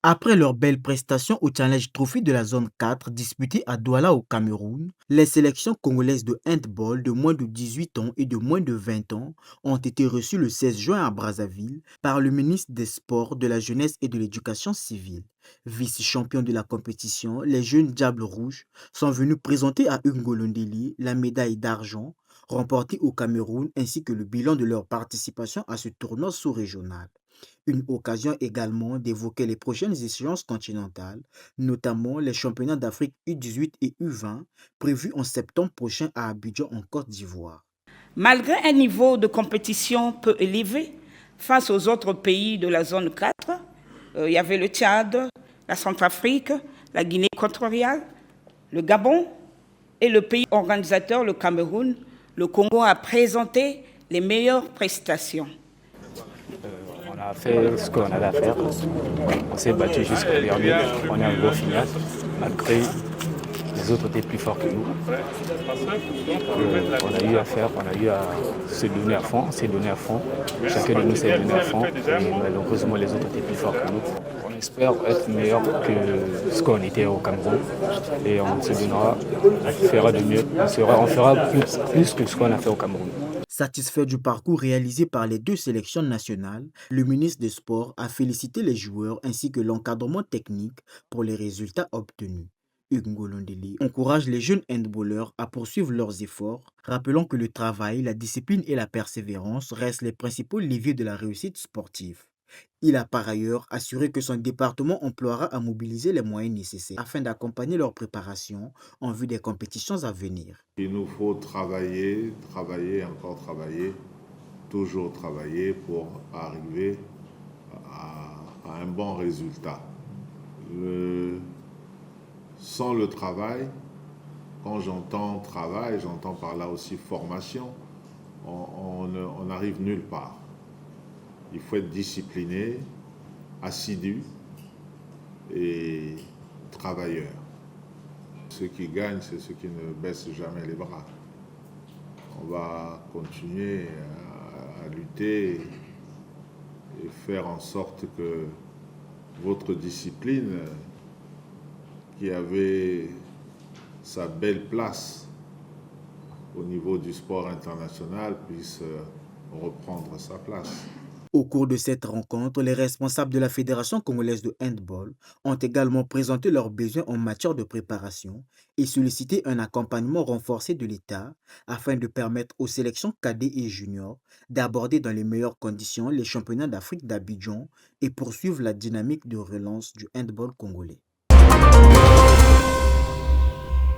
Après leur belle prestation au Challenge Trophy de la zone 4 disputé à Douala au Cameroun, les sélections congolaises de handball de moins de 18 ans et de moins de 20 ans ont été reçues le 16 juin à Brazzaville par le ministre des Sports, de la Jeunesse et de l'Éducation civile. Vice-champions de la compétition, les jeunes Diables Rouges sont venus présenter à Hugo Londeli la médaille d'argent remportée au Cameroun ainsi que le bilan de leur participation à ce tournoi sous-régional. Une occasion également d'évoquer les prochaines échéances continentales, notamment les championnats d'Afrique U18 et U20 prévus en septembre prochain à Abidjan en Côte d'Ivoire. Malgré un niveau de compétition peu élevé face aux autres pays de la zone 4, il y avait le Tchad, la Centrafrique, la Guinée équatoriale, le Gabon et le pays organisateur, le Cameroun. Le Congo a présenté les meilleures prestations. On a fait ce qu'on avait à faire. On s'est battu jusqu'au dernier. On est arrivé au final, malgré les autres étaient plus forts que nous. On a eu à faire, on a eu à se donner à fond, on s'est donné à fond. Chacun de nous s'est donné à fond. Et malheureusement, les autres étaient plus forts que nous. On espère être meilleur que ce qu'on était au Cameroun. Et on se donnera, on fera de mieux. On fera plus que ce qu'on a fait au Cameroun. Satisfait du parcours réalisé par les deux sélections nationales, le ministre des Sports a félicité les joueurs ainsi que l'encadrement technique pour les résultats obtenus. Hugo Londeli encourage les jeunes handballeurs à poursuivre leurs efforts, rappelant que le travail, la discipline et la persévérance restent les principaux leviers de la réussite sportive. Il a par ailleurs assuré que son département emploiera à mobiliser les moyens nécessaires afin d'accompagner leur préparation en vue des compétitions à venir. Il nous faut travailler, travailler, encore travailler, toujours travailler pour arriver à un bon résultat. Sans le travail, quand j'entends travail, j'entends par là aussi formation, on n'arrive nulle part. Il faut être discipliné, assidu et travailleur. Ceux qui gagnent, c'est ceux qui ne baissent jamais les bras. On va continuer à lutter et faire en sorte que votre discipline, qui avait sa belle place au niveau du sport international, puisse reprendre sa place. Au cours de cette rencontre, les responsables de la Fédération congolaise de handball ont également présenté leurs besoins en matière de préparation et sollicité un accompagnement renforcé de l'État afin de permettre aux sélections cadets et juniors d'aborder dans les meilleures conditions les championnats d'Afrique d'Abidjan et poursuivre la dynamique de relance du handball congolais.